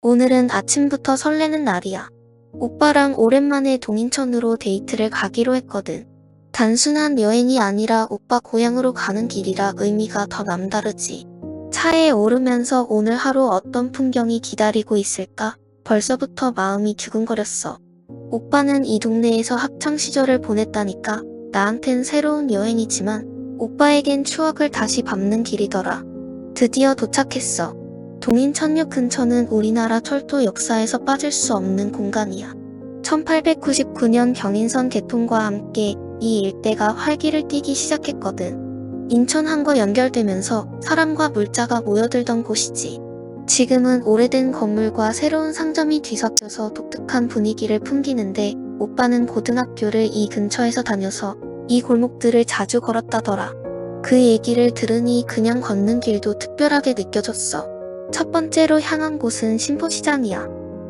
오늘은 아침부터 설레는 날이야. 오빠랑 오랜만에 동인천으로 데이트를 가기로 했거든. 단순한 여행이 아니라 오빠 고향으로 가는 길이라 의미가 더 남다르지. 차에 오르면서 오늘 하루 어떤 풍경이 기다리고 있을까? 벌써부터 마음이 두근거렸어. 오빠는 이 동네에서 학창시절을 보냈다니까 나한텐 새로운 여행이지만 오빠에겐 추억을 다시 밟는 길이더라. 드디어 도착했어. 동인천역 근처는 우리나라 철도 역사에서 빠질 수 없는 공간이야. 1899년 경인선 개통과 함께 이 일대가 활기를 띠기 시작했거든. 인천항과 연결되면서 사람과 물자가 모여들던 곳이지. 지금은 오래된 건물과 새로운 상점이 뒤섞여서 독특한 분위기를 풍기는데 오빠는 고등학교를 이 근처에서 다녀서 이 골목들을 자주 걸었다더라. 그 얘기를 들으니 그냥 걷는 길도 특별하게 느껴졌어. 첫 번째로 향한 곳은 신포시장이야.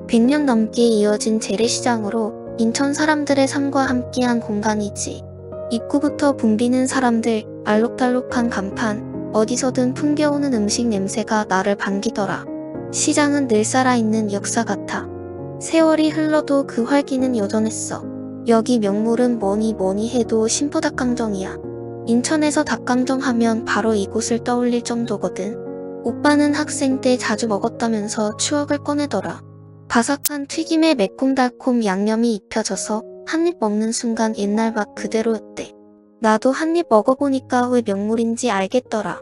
100년 넘게 이어진 재래시장으로 인천 사람들의 삶과 함께한 공간이지. 입구부터 붐비는 사람들, 알록달록한 간판, 어디서든 풍겨오는 음식 냄새가 나를 반기더라. 시장은 늘 살아있는 역사 같아. 세월이 흘러도 그 활기는 여전했어. 여기 명물은 뭐니 해도 신포닭강정이야. 인천에서 닭강정 하면 바로 이곳을 떠올릴 정도거든. 오빠는 학생 때 자주 먹었다면서 추억을 꺼내더라. 바삭한 튀김에 매콤달콤 양념이 입혀져서 한 입 먹는 순간 옛날 맛 그대로였대. 나도 한 입 먹어보니까 왜 명물인지 알겠더라.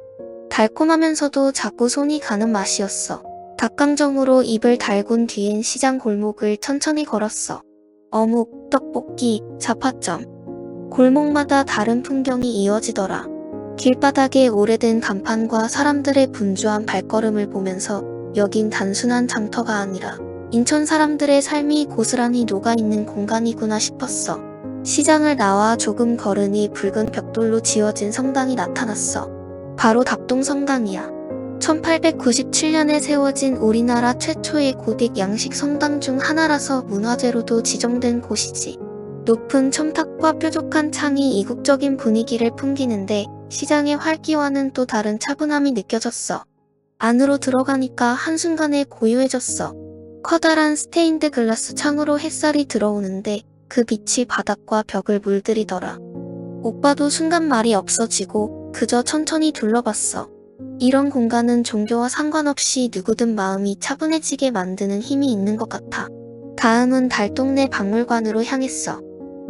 달콤하면서도 자꾸 손이 가는 맛이었어. 닭강정으로 입을 달군 뒤엔 시장 골목을 천천히 걸었어. 어묵, 떡볶이, 잡화점. 골목마다 다른 풍경이 이어지더라. 길바닥에 오래된 간판과 사람들의 분주한 발걸음을 보면서 여긴 단순한 장터가 아니라 인천 사람들의 삶이 고스란히 녹아있는 공간이구나 싶었어. 시장을 나와 조금 걸으니 붉은 벽돌로 지어진 성당이 나타났어. 바로 답동성당이야. 1897년에 세워진 우리나라 최초의 고딕 양식 성당 중 하나라서 문화재로도 지정된 곳이지. 높은 첨탑과 뾰족한 창이 이국적인 분위기를 풍기는데 시장의 활기와는 또 다른 차분함이 느껴졌어. 안으로 들어가니까 한순간에 고요해졌어. 커다란 스테인드 글라스 창으로 햇살이 들어오는데 그 빛이 바닥과 벽을 물들이더라. 오빠도 순간 말이 없어지고 그저 천천히 둘러봤어. 이런 공간은 종교와 상관없이 누구든 마음이 차분해지게 만드는 힘이 있는 것 같아. 다음은 달동네 박물관으로 향했어.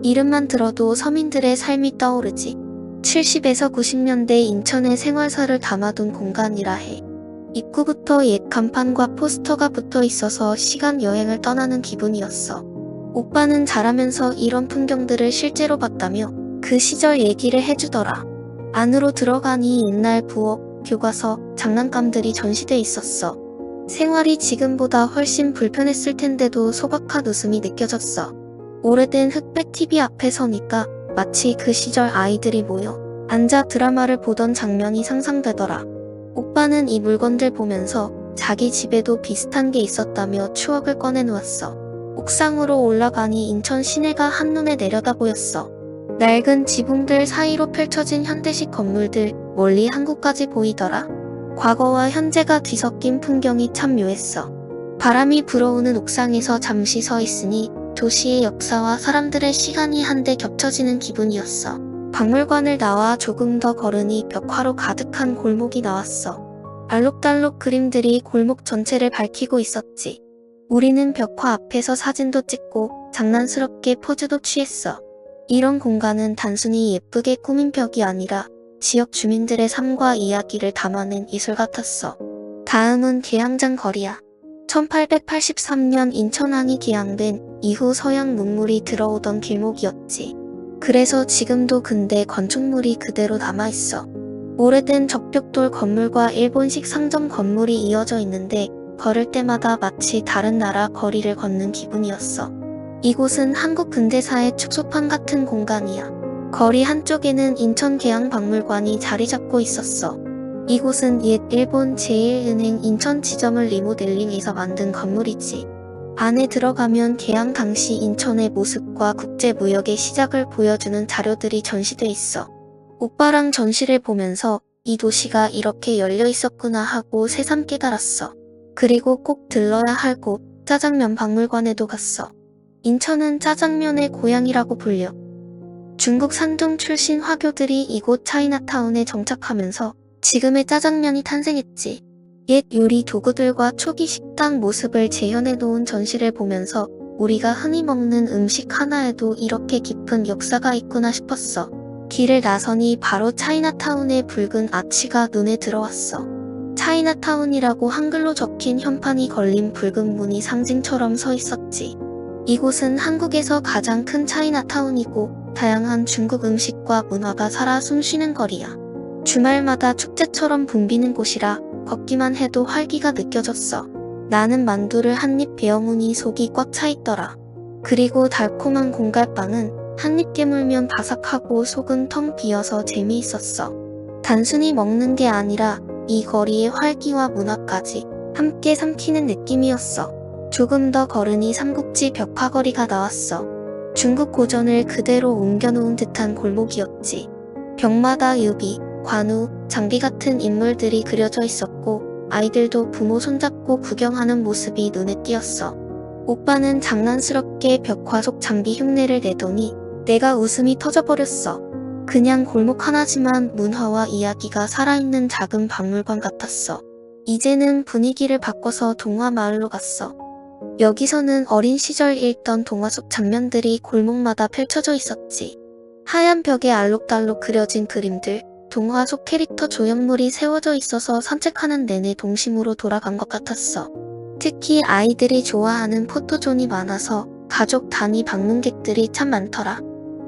이름만 들어도 서민들의 삶이 떠오르지. 70에서 90년대 인천의 생활사를 담아둔 공간이라 해. 입구부터 옛 간판과 포스터가 붙어 있어서 시간 여행을 떠나는 기분이었어. 오빠는 자라면서 이런 풍경들을 실제로 봤다며 그 시절 얘기를 해주더라. 안으로 들어가니 옛날 부엌, 교과서, 장난감들이 전시돼 있었어. 생활이 지금보다 훨씬 불편했을 텐데도 소박한 웃음이 느껴졌어. 오래된 흑백 TV 앞에 서니까 마치 그 시절 아이들이 모여 앉아 드라마를 보던 장면이 상상되더라. 오빠는 이 물건들 보면서 자기 집에도 비슷한 게 있었다며 추억을 꺼내놓았어. 옥상으로 올라가니 인천 시내가 한눈에 내려다 보였어. 낡은 지붕들 사이로 펼쳐진 현대식 건물들, 멀리 항구까지 보이더라. 과거와 현재가 뒤섞인 풍경이 참 묘했어. 바람이 불어오는 옥상에서 잠시 서 있으니 도시의 역사와 사람들의 시간이 한데 겹쳐지는 기분이었어. 박물관을 나와 조금 더 걸으니 벽화로 가득한 골목이 나왔어. 알록달록 그림들이 골목 전체를 밝히고 있었지. 우리는 벽화 앞에서 사진도 찍고 장난스럽게 포즈도 취했어. 이런 공간은 단순히 예쁘게 꾸민 벽이 아니라 지역 주민들의 삶과 이야기를 담아낸 이술 같았어. 다음은 계양장 거리야. 1883년 인천항이 개항된 이후 서양 문물이 들어오던 길목이었지. 그래서 지금도 근대 건축물이 그대로 남아있어. 오래된 적벽돌 건물과 일본식 상점 건물이 이어져 있는데 걸을 때마다 마치 다른 나라 거리를 걷는 기분이었어. 이곳은 한국 근대사의 축소판 같은 공간이야. 거리 한쪽에는 인천계양박물관이 자리 잡고 있었어. 이곳은 옛 일본 제1은행 인천 지점을 리모델링해서 만든 건물이지. 안에 들어가면 개항 당시 인천의 모습과 국제무역의 시작을 보여주는 자료들이 전시돼 있어. 오빠랑 전시를 보면서 이 도시가 이렇게 열려 있었구나 하고 새삼 깨달았어. 그리고 꼭 들러야 할 곳, 짜장면 박물관에도 갔어. 인천은 짜장면의 고향이라고 불려. 중국 산둥 출신 화교들이 이곳 차이나타운에 정착하면서 지금의 짜장면이 탄생했지. 옛 요리 도구들과 초기 식당 모습을 재현해 놓은 전시를 보면서 우리가 흔히 먹는 음식 하나에도 이렇게 깊은 역사가 있구나 싶었어. 길을 나서니 바로 차이나타운의 붉은 아치가 눈에 들어왔어. 차이나타운이라고 한글로 적힌 현판이 걸린 붉은 문이 상징처럼 서 있었지. 이곳은 한국에서 가장 큰 차이나타운이고 다양한 중국 음식과 문화가 살아 숨쉬는 거리야. 주말마다 축제처럼 붐비는 곳이라 걷기만 해도 활기가 느껴졌어. 나는 만두를 한 입 베어무니 속이 꽉 차 있더라. 그리고 달콤한 공갈빵은 한 입 깨물면 바삭하고 속은 텅 비어서 재미있었어. 단순히 먹는 게 아니라 이 거리의 활기와 문화까지 함께 삼키는 느낌이었어. 조금 더 걸으니 삼국지 벽화거리가 나왔어. 중국 고전을 그대로 옮겨놓은 듯한 골목이었지. 벽마다 유비, 관우, 장비 같은 인물들이 그려져 있었고 아이들도 부모 손잡고 구경하는 모습이 눈에 띄었어. 오빠는 장난스럽게 벽화 속 장비 흉내를 내더니 내가 웃음이 터져버렸어. 그냥 골목 하나지만 문화와 이야기가 살아있는 작은 박물관 같았어. 이제는 분위기를 바꿔서 동화마을로 갔어. 여기서는 어린 시절 읽던 동화 속 장면들이 골목마다 펼쳐져 있었지. 하얀 벽에 알록달록 그려진 그림들, 동화 속 캐릭터 조형물이 세워져 있어서 산책하는 내내 동심으로 돌아간 것 같았어. 특히 아이들이 좋아하는 포토존이 많아서 가족 단위 방문객들이 참 많더라.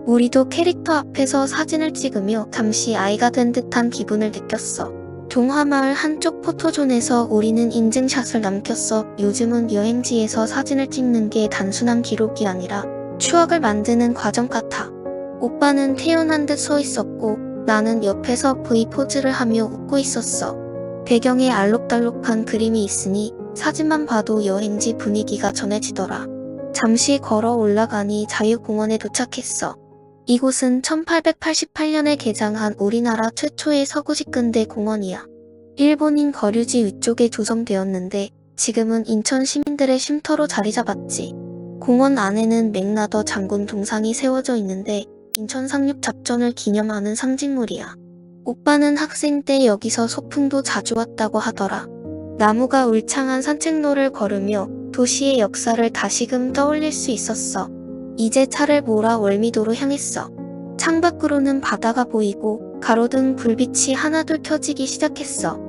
우리도 캐릭터 앞에서 사진을 찍으며 잠시 아이가 된 듯한 기분을 느꼈어. 동화마을 한쪽 포토존에서 우리는 인증샷을 남겼어. 요즘은 여행지에서 사진을 찍는 게 단순한 기록이 아니라 추억을 만드는 과정 같아. 오빠는 태연한 듯 서 있었고 나는 옆에서 V 포즈를 하며 웃고 있었어. 배경에 알록달록한 그림이 있으니 사진만 봐도 여행지 분위기가 전해지더라. 잠시 걸어 올라가니 자유공원에 도착했어. 이곳은 1888년에 개장한 우리나라 최초의 서구식 근대 공원이야. 일본인 거류지 위쪽에 조성되었는데 지금은 인천 시민들의 쉼터로 자리 잡았지. 공원 안에는 맥나더 장군 동상이 세워져 있는데 인천 상륙 작전을 기념하는 상징물이야. 오빠는 학생 때 여기서 소풍도 자주 왔다고 하더라. 나무가 울창한 산책로를 걸으며 도시의 역사를 다시금 떠올릴 수 있었어. 이제 차를 몰아 월미도로 향했어. 창밖으로는 바다가 보이고 가로등 불빛이 하나둘 켜지기 시작했어.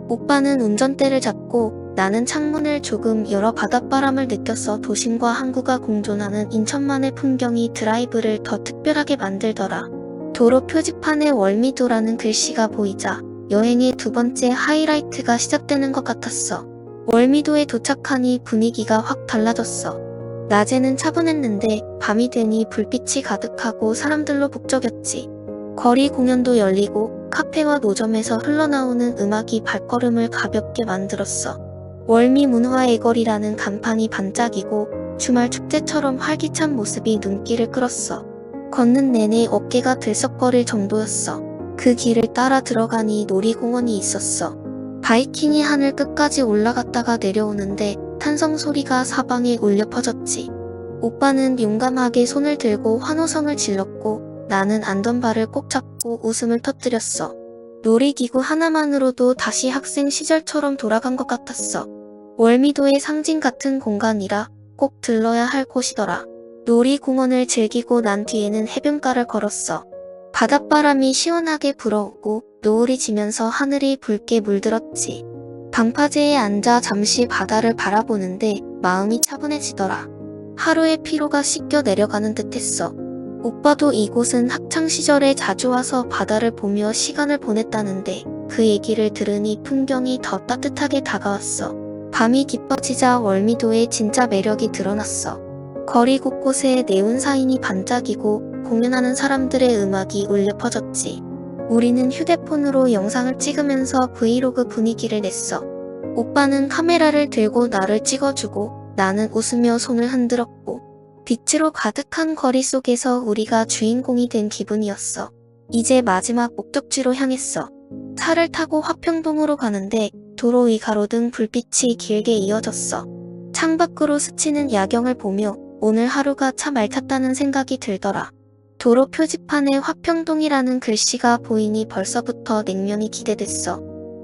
오빠는 운전대를 잡고 나는 창문을 조금 열어 바닷바람을 느꼈어. 도심과 항구가 공존하는 인천만의 풍경이 드라이브를 더 특별하게 만들더라. 도로 표지판에 월미도라는 글씨가 보이자 여행의 두 번째 하이라이트가 시작되는 것 같았어. 월미도에 도착하니 분위기가 확 달라졌어. 낮에는 차분했는데 밤이 되니 불빛이 가득하고 사람들로 북적였지. 거리 공연도 열리고 카페와 노점에서 흘러나오는 음악이 발걸음을 가볍게 만들었어. 월미 문화의 거리라는 간판이 반짝이고 주말 축제처럼 활기찬 모습이 눈길을 끌었어. 걷는 내내 어깨가 들썩거릴 정도였어. 그 길을 따라 들어가니 놀이공원이 있었어. 바이킹이 하늘 끝까지 올라갔다가 내려오는데 탄성 소리가 사방에 울려 퍼졌지. 오빠는 용감하게 손을 들고 환호성을 질렀고 나는 안전바를 꼭 잡고 웃음을 터뜨렸어. 놀이기구 하나만으로도 다시 학생 시절처럼 돌아간 것 같았어. 월미도의 상징 같은 공간이라 꼭 들러야 할 곳이더라. 놀이공원을 즐기고 난 뒤에는 해변가를 걸었어. 바닷바람이 시원하게 불어오고 노을이 지면서 하늘이 붉게 물들었지. 방파제에 앉아 잠시 바다를 바라보는데 마음이 차분해지더라. 하루의 피로가 씻겨 내려가는 듯했어. 오빠도 이곳은 학창시절에 자주 와서 바다를 보며 시간을 보냈다는데 그 얘기를 들으니 풍경이 더 따뜻하게 다가왔어. 밤이 깊어지자 월미도의 진짜 매력이 드러났어. 거리 곳곳에 네온사인이 반짝이고 공연하는 사람들의 음악이 울려 퍼졌지. 우리는 휴대폰으로 영상을 찍으면서 브이로그 분위기를 냈어. 오빠는 카메라를 들고 나를 찍어주고 나는 웃으며 손을 흔들었고 빛으로 가득한 거리 속에서 우리가 주인공이 된 기분이었어. 이제 마지막 목적지로 향했어. 차를 타고 화평동으로 가는데 도로 위 가로등 불빛이 길게 이어졌어. 창밖으로 스치는 야경을 보며 오늘 하루가 참 알찼다는 생각이 들더라. 도로 표지판에 화평동이라는 글씨가 보이니 벌써부터 냉면이 기대됐어.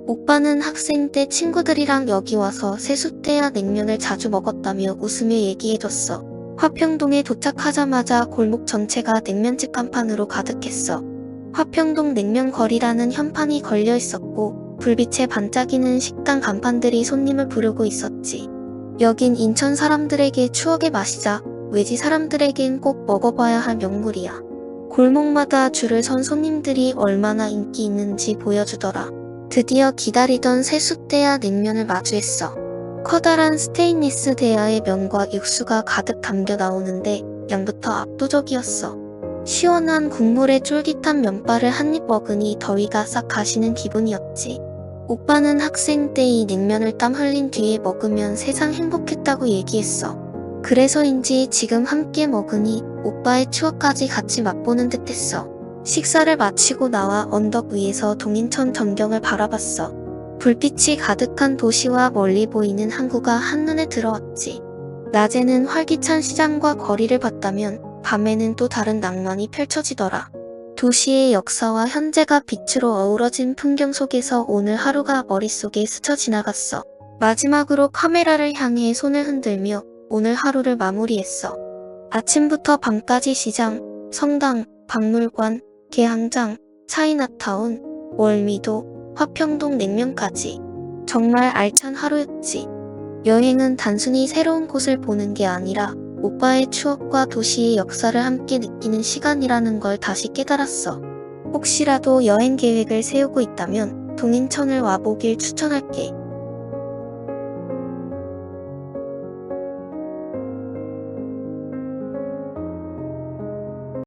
오빠는 학생 때 친구들이랑 여기 와서 세숫대야 냉면을 자주 먹었다며 웃으며 얘기해줬어. 화평동에 도착하자마자 골목 전체가 냉면집 간판으로 가득했어. 화평동 냉면거리라는 현판이 걸려 있었고 불빛에 반짝이는 식당 간판들이 손님을 부르고 있었지. 여긴 인천 사람들에게 추억의 맛이자 외지 사람들에겐 꼭 먹어봐야 할 명물이야. 골목마다 줄을 선 손님들이 얼마나 인기 있는지 보여주더라. 드디어 기다리던 세숫대야 냉면을 마주했어. 커다란 스테인리스 대야에 면과 육수가 가득 담겨 나오는데 양부터 압도적이었어. 시원한 국물에 쫄깃한 면발을 한 입 먹으니 더위가 싹 가시는 기분이었지. 오빠는 학생 때 이 냉면을 땀 흘린 뒤에 먹으면 세상 행복했다고 얘기했어. 그래서인지 지금 함께 먹으니 오빠의 추억까지 같이 맛보는 듯했어. 식사를 마치고 나와 언덕 위에서 동인천 전경을 바라봤어. 불빛이 가득한 도시와 멀리 보이는 항구가 한눈에 들어왔지. 낮에는 활기찬 시장과 거리를 봤다면 밤에는 또 다른 낭만이 펼쳐지더라. 도시의 역사와 현재가 빛으로 어우러진 풍경 속에서 오늘 하루가 머릿속에 스쳐 지나갔어. 마지막으로 카메라를 향해 손을 흔들며 오늘 하루를 마무리했어. 아침부터 밤까지 시장, 성당, 박물관, 개항장, 차이나타운, 월미도, 화평동 냉면까지. 정말 알찬 하루였지. 여행은 단순히 새로운 곳을 보는 게 아니라 오빠의 추억과 도시의 역사를 함께 느끼는 시간이라는 걸 다시 깨달았어. 혹시라도 여행 계획을 세우고 있다면 동인천을 와보길 추천할게.